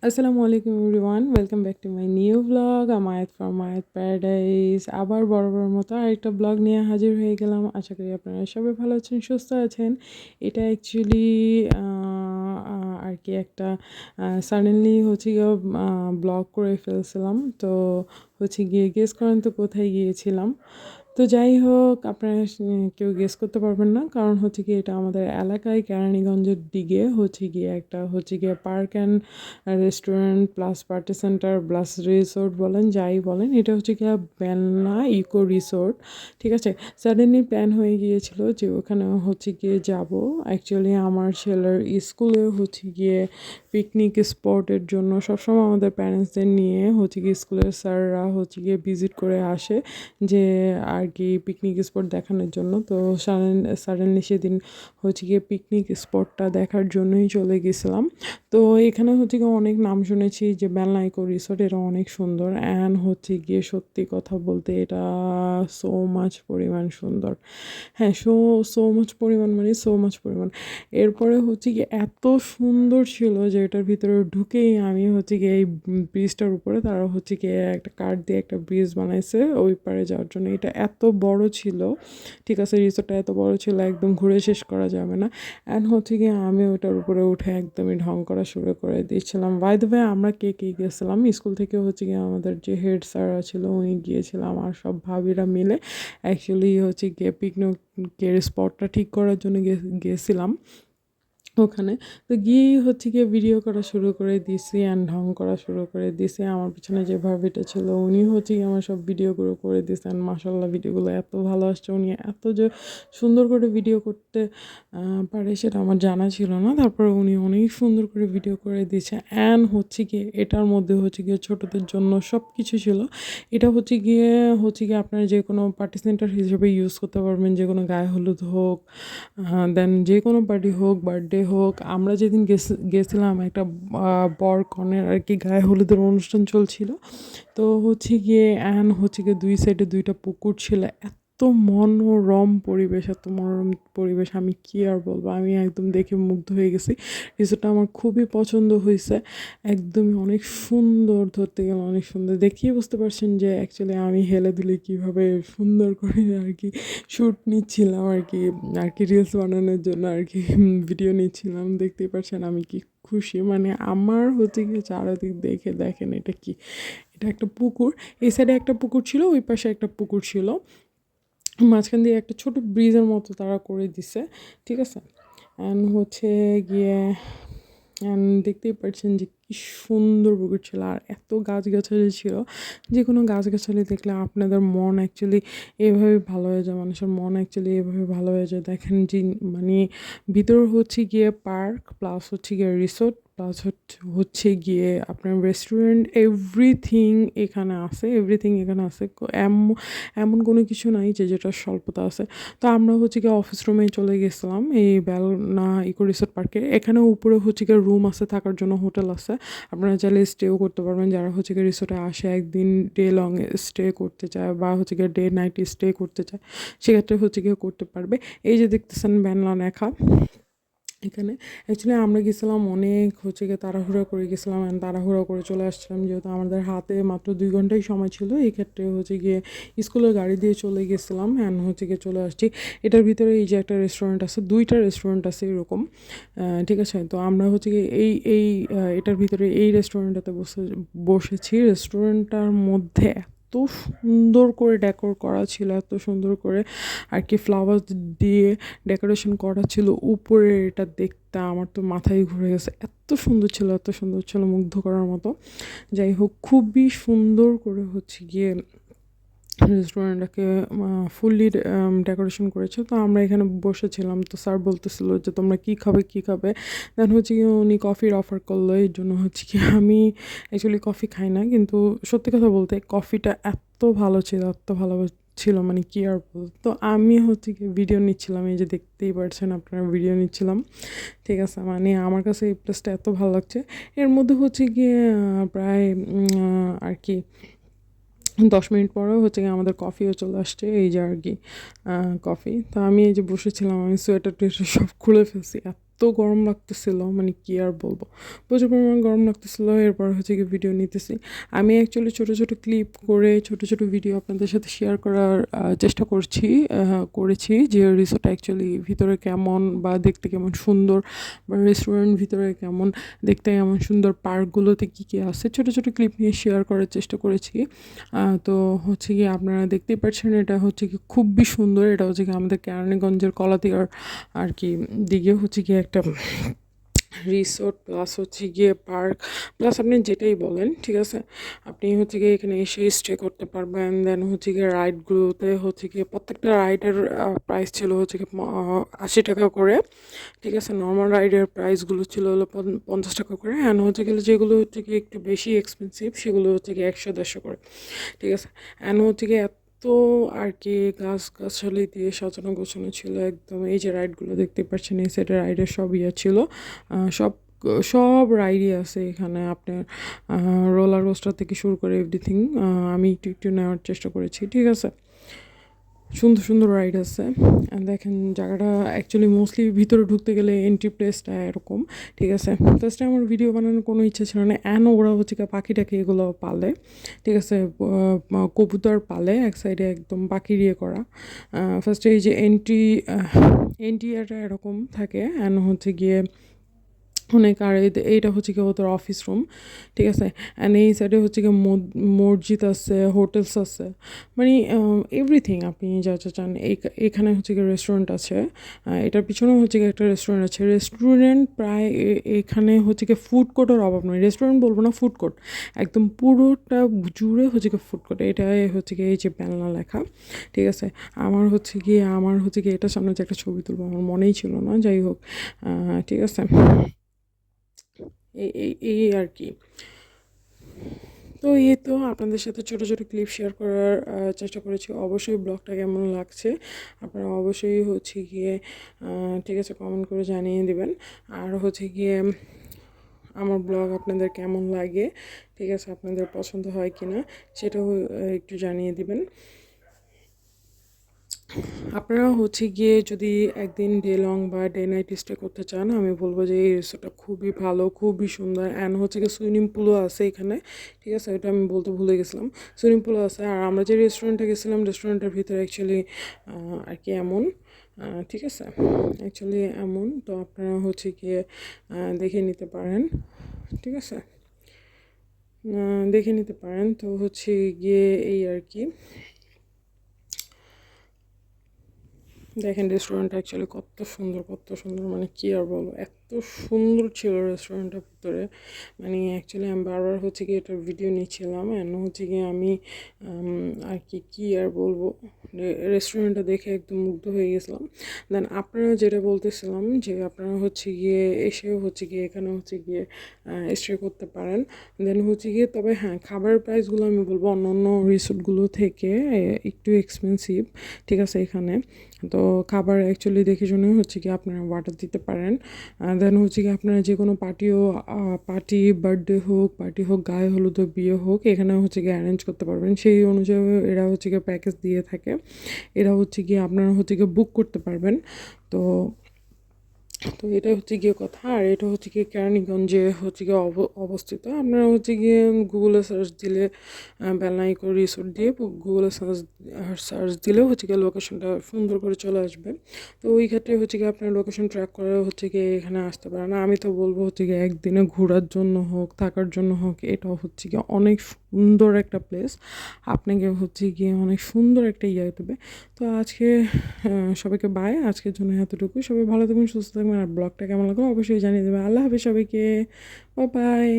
আসসালামু আলাইকুম everyone, welcome back to my new blog. আমায়াত ফ্রম আয়াত প্যারাডাইস। আবার বরাবর মতো আরেকটা ব্লগ নিয়ে হাজির হয়ে গেলাম। আশা করি আপনারা সবাই ভালো আছেন, সুস্থ আছেন। এটা অ্যাকচুয়ালি আর কি একটা সাডেনলি হচ্ছে গিয়ে ব্লগ করে ফেলছিলাম। তো হচ্ছে গিয়ে গেস করেন তো কোথায় গিয়েছিলাম। তো যাই হোক, আপনারা কেউ গেস করতে পারবেন না, কারণ হচ্ছে কি এটা আমাদের এলাকায় কেরানীগঞ্জের দিকে হচ্ছে গিয়ে একটা হচ্ছে গিয়ে park and restaurant plus party centre plus resort বলেন, যাই বলেন, এটা হচ্ছে গিয়ে বেলনা ইকো রিসোর্ট। ঠিক আছে, সাডেনলি প্ল্যান হয়ে গিয়েছিল যে ওখানে হচ্ছে গিয়ে যাব। অ্যাকচুয়ালি আমার ছেলের স্কুলে হচ্ছে গিয়ে পিকনিক স্পটের জন্য সবসময় আমাদের প্যারেন্টসদের নিয়ে হচ্ছে গিয়ে স্কুলের স্যাররা হচ্ছে গিয়ে ভিজিট করে আসে, যে আর কি পিকনিক স্পট দেখানোর জন্য। তো সাডেনলি সেদিন হচ্ছে গিয়ে পিকনিক স্পটটা দেখার জন্যই চলে গেছিলাম। তো এখানে হচ্ছে গিয়ে অনেক নাম শুনেছি যে বেলনা ইকো রিসোর্ট, এটা অনেক সুন্দর। অ্যান্ড হচ্ছে গিয়ে সত্যি কথা বলতে এটা সো মাচ পরিমাণ সুন্দর। হ্যাঁ, সো মাচ পরিমাণ মানে সো মাচ পরিমাণ। এরপরে হচ্ছে গিয়ে এত সুন্দর ছিল যে এটার ভিতরে ঢুকেই আমি হচ্ছে গিয়ে এই ব্রিজটার উপরে, তারা হচ্ছে গিয়ে একটা কাঠ দিয়ে একটা ব্রিজ বানাইছে ওই পারে যাওয়ার জন্য। এটা এত বড় ছিল, ঠিক আছে, রিসোর্টটা এত বড় ছিল একদম ঘুরে শেষ করা যাবে না। অ্যান্ড হচ্ছে গিয়ে আমি ওটার উপরে উঠে একদমই ঢং করা শুরু করে দিয়েছিলাম। বাই দ্য ওয়ে, আমরা কে কে গেছিলাম, স্কুল থেকে হচ্ছে গিয়ে আমাদের যে হেড স্যার ছিল উনি গিয়েছিলাম, আর সব ভাবিরা মিলে অ্যাকচুয়ালি হচ্ছে গিয়ে পিকনিকের স্পটটা ঠিক করার জন্য গেছিলাম ওখানে। তো গিয়েই হচ্ছে গিয়ে ভিডিও করা শুরু করে দিয়েছি অ্যান্ড ঢং করা শুরু করে দিয়েছি। আমার পিছনে যে ভাবিটা ছিল উনি হচ্ছে গিয়ে আমার সব ভিডিওগুলো করে দিয়েছেন। মাসাল্লাহ, ভিডিওগুলো এত ভালো আসছে, উনি এত যে সুন্দর করে ভিডিও করতে পারে সেটা আমার জানা ছিল না। তারপরে উনি অনেক সুন্দর করে ভিডিও করে দিয়েছে। অ্যান্ড হচ্ছে গিয়ে এটার মধ্যে হচ্ছে গিয়ে ছোটোদের জন্য সব কিছু ছিল। এটা হচ্ছে গিয়ে আপনারা যে কোনো পার্টি সেন্টার হিসেবে ইউজ করতে পারবেন, যে কোনো গায়ে হলুদ হোক, দেন যে কোনো পার্টি হোক, বার্থডে হোক। আমরা যেদিন গেছিলাম একটা বর কনের আর কি গায়ে হলুদের অনুষ্ঠান চলছিল। তো হচ্ছে গিয়ে হচ্ছে গিয়ে দুই সাইডে দুইটা পুকুর ছিল। এত মনোরম পরিবেশ, এত মনোরম পরিবেশ, আমি কি আর বলবো, আমি একদম দেখে মুগ্ধ হয়ে গেছি। রিসোর্টটা আমার খুবই পছন্দ হয়েছে, একদমই অনেক সুন্দর, ধরতে গেলে অনেক সুন্দর। দেখিয়ে বুঝতে পারছেন যে অ্যাকচুয়ালি আমি হেলে দুলে কীভাবে সুন্দর করে আর কি শ্যুট নিচ্ছিলাম আর কি রিলস বানানোর জন্য আর কি ভিডিও নিচ্ছিলাম। দেখতেই পাচ্ছেন আমি কি খুশি, মানে আমার হচ্ছে গিয়ে চারিদিক দেখে দেখেন এটা কি, এটা একটা পুকুর। এই সাইডে একটা পুকুর ছিল, ওই পাশে একটা পুকুর ছিল, মাঝখান দিয়ে একটা ছোট ব্রিজের মতো তারা করে দিছে। ঠিক আছে, অ্যান্ড হচ্ছে গিয়ে দেখতেই পাচ্ছেন যে কি সুন্দর পুকুর ছিল, আর এত গাছগাছালি ছিল। যে কোনো গাছগাছালি দেখলে আপনাদের মন অ্যাকচুয়ালি এভাবে ভালো হয়ে যায়, মানুষের মন অ্যাকচুয়ালি এভাবে ভালো হয়ে যায়। দেখেন যে মানে ভিতর হচ্ছে গিয়ে পার্ক প্লাস হচ্ছে গিয়ে রিসোর্ট প্লাস হচ্ছে গিয়ে আপনার রেস্টুরেন্ট, এভরিথিং এখানে আছে, এভরিথিং এখানে আছে। এমন কোনো কিছু নাই যে যেটা স্বল্পতা আছে। তো আমরা হচ্ছে গিয়ে অফিস রুমে চলে গেছিলাম এই বেলনা ইকো রিসোর্ট পার্কে। এখানে উপরে হচ্ছে গিয়ে রুম আছে, থাকার জন্য হোটেল আছে, আপনারা চাইলে স্টেও করতে পারবেন। যারা হচ্ছে গিয়ে রিসোর্টে আসে একদিন ডে লং স্টে করতে চায় বা হচ্ছে গিয়ে ডে নাইট স্টে করতে চায়, সেক্ষেত্রে হচ্ছে গিয়ে করতে পারবে। এই যে দেখতেছেন বেলনা লেখা এখানে। অ্যাকচুয়ালি আমরা গেছিলাম অনেক হচ্ছে গিয়ে তাড়াহুড়া করে গেছিলাম, অ্যান্ড তাড়াহুড়া করে চলে আসছিলাম, যেহেতু আমাদের হাতে মাত্র 2 ঘন্টাই সময় ছিল। এই ক্ষেত্রে হচ্ছে গিয়ে স্কুলের গাড়ি দিয়ে চলে গেছিলাম, অ্যান্ড হচ্ছে গিয়ে চলে আসছি। এটার ভিতরে এই যে একটা রেস্টুরেন্ট আছে, দুইটা রেস্টুরেন্ট আছে এরকম, ঠিক আছে। তো আমরা হচ্ছে গিয়ে এটার ভিতরে এই রেস্টুরেন্টটাতে বসেছি। রেস্টুরেন্টটার মধ্যে এত সুন্দর করে ডেকোর করা ছিল, এত সুন্দর করে আর কি ফ্লাওয়ার দিয়ে ডেকোরেশন করা ছিল উপরে। এটা দেখতে আমার তো মাথায় ঘুরে গেছে, এত সুন্দর ছিল, এত সুন্দর ছিল, মুগ্ধ করার মতো। যাই হোক, খুবই সুন্দর করে হচ্ছে গিয়ে রেস্টুরেন্টটাকে ফুললি ডেকোরেশন করেছে। তো আমরা এখানে বসেছিলাম, তো স্যার বলতেছিল যে তোমরা কী খাবে কী খাবে। দেন হচ্ছে কি উনি কফির অফার করলো, এই জন্য হচ্ছে কি আমি অ্যাকচুয়ালি কফি খাই না, কিন্তু সত্যি কথা বলতে কফিটা এত ভালো ছিল, এত ভালো ছিল, মানে কি আর বল। তো আমি হচ্ছে কি ভিডিও নিচ্ছিলাম, এই যে দেখতেই পারছেন আপনারা, ভিডিও নিচ্ছিলাম। ঠিক আছে, মানে আমার কাছে এই প্লেসটা এত ভালো লাগছে। এর মধ্যে হচ্ছে গিয়ে প্রায় আর কি 10 মিনিট পরেও হচ্ছে গিয়ে আমাদের কফিও চলে আসছে, এই যে আর কি কফি। তো আমি এই যে বসেছিলাম, আমি সোয়েটার টোয়েটার সব খুলে ফেলছি, গরম লাগতেছিল, মানে কি আর বলবো, প্রচুর পরিমাণ গরম লাগতেছিল। এরপর হচ্ছে কি ভিডিও নিতেছি আমি, অ্যাকচুয়ালি ছোটো ছোটো ক্লিপ করে ছোটো ছোটো ভিডিও আপনাদের সাথে শেয়ার করার চেষ্টা করেছি যে রিসোর্টটা অ্যাকচুয়ালি ভিতরে কেমন বা দেখতে কেমন সুন্দর, বা রেস্টুরেন্ট ভিতরে কেমন দেখতে, কেমন সুন্দর, পার্কগুলোতে কী কী আছে, ছোটো ছোটো ক্লিপ নিয়ে শেয়ার করার চেষ্টা করেছি। তো হচ্ছে কি আপনারা দেখতেই পাচ্ছেন, এটা হচ্ছে কি খুবই সুন্দর। এটা হচ্ছে কি আমাদের কেরানীগঞ্জের কলাদিয়ার আর কি দিকে হচ্ছে কি একটা রিসোর্ট প্লাস হচ্ছে গিয়ে পার্ক প্লাস আপনি যেটাই বলেন, ঠিক আছে। আপনি হচ্ছে গিয়ে এখানে এসে স্টে করতে পারবেন। দেন হচ্ছে গিয়ে রাইডগুলোতে হচ্ছে গিয়ে প্রত্যেকটা রাইডের প্রাইস ছিল হচ্ছে গিয়ে 80 টাকা করে, ঠিক আছে। নর্মাল রাইডের প্রাইসগুলো ছিল হলো 50 টাকা করে, অ্যান্ড হচ্ছে গেলে যেগুলো হচ্ছে গিয়ে একটু বেশি এক্সপেন্সিভ সেগুলো হচ্ছে গিয়ে 100-150 করে, ঠিক আছে। অ্যান্ড হচ্ছে গিয়ে তো আর কি গাছগাছালি দিয়ে সাজানো গোছানো ছিল একদম। এই যে রাইডগুলো দেখতে পাচ্ছেন, এই সাইডে রাইডের সব ছিল, সব সব রাইডই আছে এখানে আপনার, রোলার কোস্টার থেকে শুরু করে এভরিথিং। আমি একটু একটু নেওয়ার চেষ্টা করেছি, ঠিক আছে। সুন্দর সুন্দর রাইড আছে। দেখেন জায়গাটা অ্যাকচুয়ালি মোস্টলি ভিতরে ঢুকতে গেলে এন্ট্রি প্লেসটা এরকম, ঠিক আছে। ফার্স্টে আমার ভিডিও বানানোর কোনো ইচ্ছা ছিল না, ওরা হচ্ছে পাখিটাকে এগুলো পালে, ঠিক আছে। কবুতর পালে এক সাইডে একদম পাখির ইয়ে করা। ফার্স্টে এই যে এন্ট্রিটা এরকম থাকে, হচ্ছে গিয়ে অনেক, আর এইটা হচ্ছে কি ওদের অফিস রুম, ঠিক আছে। অ্যান্ড এই সাইডে হচ্ছে কি মসজিদ আছে, হোটেলস আছে, মানে এভরিথিং আপনি যা যা চান। এখানে হচ্ছে কি রেস্টুরেন্ট আছে, এটার পিছনেও হচ্ছে কি একটা রেস্টুরেন্ট আছে। রেস্টুরেন্ট প্রায় এখানে হচ্ছে কি ফুড কোর্টের অভাব নয়, রেস্টুরেন্ট বলবো না, ফুড কোর্ট একদম পুরোটা জুড়ে হচ্ছে কি ফুড কোর্ট। এটাই হচ্ছে কি এই যে বেলনা লেখা, ঠিক আছে। আমার হচ্ছে কি এটার সামনে যে একটা ছবি তুলবো আমার মনেই ছিল না, যাই হোক, ঠিক আছে। এই আর কি। তো এই তো আপনাদের সাথে ছোটো ছোটো ক্লিপ শেয়ার করার চেষ্টা করেছি। অবশ্যই ব্লগটা কেমন লাগছে আপনারা অবশ্যই হচ্ছে গিয়ে ঠিক আছে কমেন্ট করে জানিয়ে দেবেন। আর হচ্ছে গিয়ে আমার ব্লগ আপনাদের কেমন লাগে, ঠিক আছে, আপনাদের পছন্দ হয় কি না সেটাও একটু জানিয়ে দিবেন। আপনারা হচ্ছে গিয়ে যদি একদিন ডে লং বা ডে নাইট স্টে করতে চান, আমি বলবো যে এই রিসোর্টটা খুবই ভালো, খুবই সুন্দর। অ্যান্ড হচ্ছে গিয়ে সুইমিং পুলও আছে এখানে, ঠিক আছে, ওটা আমি বলতে ভুলে গেছিলাম, সুইমিং পুলও আছে। আর আমরা যে রেস্টুরেন্টে গেছিলাম, রেস্টুরেন্টের ভিতরে অ্যাকচুয়ালি আর কি এমন, ঠিক আছে, অ্যাকচুয়ালি এমন। তো আপনারা হচ্ছে গিয়ে দেখে নিতে পারেন, ঠিক আছে, দেখে নিতে পারেন। তো হচ্ছে গিয়ে এই আর কি, দেখেন রেস্টুরেন্টটা অ্যাকচুয়ালি কত সুন্দর, কত সুন্দর, মানে কী আর বলবো, এত সুন্দর ছিল রেস্টুরেন্টের ভিতরে। মানে অ্যাকচুয়ালি আমি বারবার হচ্ছে গিয়ে এটার ভিডিও নিচ্ছিলাম, অ্যান্ড হচ্ছে গিয়ে আমি আর কি কী আর বলবো, রেস্টুরেন্টটা দেখে একদম মুগ্ধ হয়ে গেছিলাম। দেন আপনারা যেটা বলতেছিলাম যে আপনারা হচ্ছে গিয়ে এসেও হচ্ছে গিয়ে এখানে হচ্ছে গিয়ে স্টে করতে পারেন। দেন হচ্ছে গিয়ে তবে হ্যাঁ, খাবারের প্রাইসগুলো আমি বলবো অন্য অন্য রিসোর্টগুলো থেকে একটু এক্সপেন্সিভ, ঠিক আছে এখানে। তো খাবার অ্যাকচুয়ালি দেখে শুনে হচ্ছে কি আপনারা অর্ডার দিতে পারেন। দেন হচ্ছে কি আপনারা যে কোনো পার্টি, বার্থডে হোক, পার্টি হোক, গায়ে হলুদ হোক, বিয়ে হোক, এখানে হচ্ছে গিয়ে অ্যারেঞ্জ করতে পারবেন। সেই অনুযায়ী এরা হচ্ছে গিয়ে প্যাকেজ দিয়ে থাকে, এরা হচ্ছে গিয়ে আপনারা হচ্ছে গিয়ে বুক করতে পারবেন। তো তো এটা হচ্ছে গিয়ে কথা। আর এটা হচ্ছে গিয়ে কেরানীগঞ্জে হচ্ছে গিয়ে অবস্থিত। আপনারা হচ্ছে গিয়ে গুগলে সার্চ দিলে বেলনাইকো রিসোর্ট দিয়ে গুগলে সার্চ দিলেও হচ্ছে গিয়ে লোকেশনটা সুন্দর করে চলে আসবে। তো ওই ক্ষেত্রে হচ্ছে গিয়ে আপনার লোকেশন ট্র্যাক করে হচ্ছে গিয়ে এখানে আসতে পারেন। আমি তো বলবো হচ্ছে গিয়ে একদিনে ঘোরার জন্য হোক, থাকার জন্য হোক, এটা হচ্ছে গিয়ে অনেক সুন্দর একটা প্লেস, আপনাকে হচ্ছে গিয়ে অনেক সুন্দর একটা ইয়ে দেবে। তো আজকে সবাইকে বাই, আজকের জন্য এতটুকু। সবাই ভালো থাকবেন, সুস্থ থাকবেন। আর ব্লগটা কেমন লাগলো অবশ্যই জানিয়ে দেবেন। আল্লাহ হাফেজ সবাইকে, বাই বাই।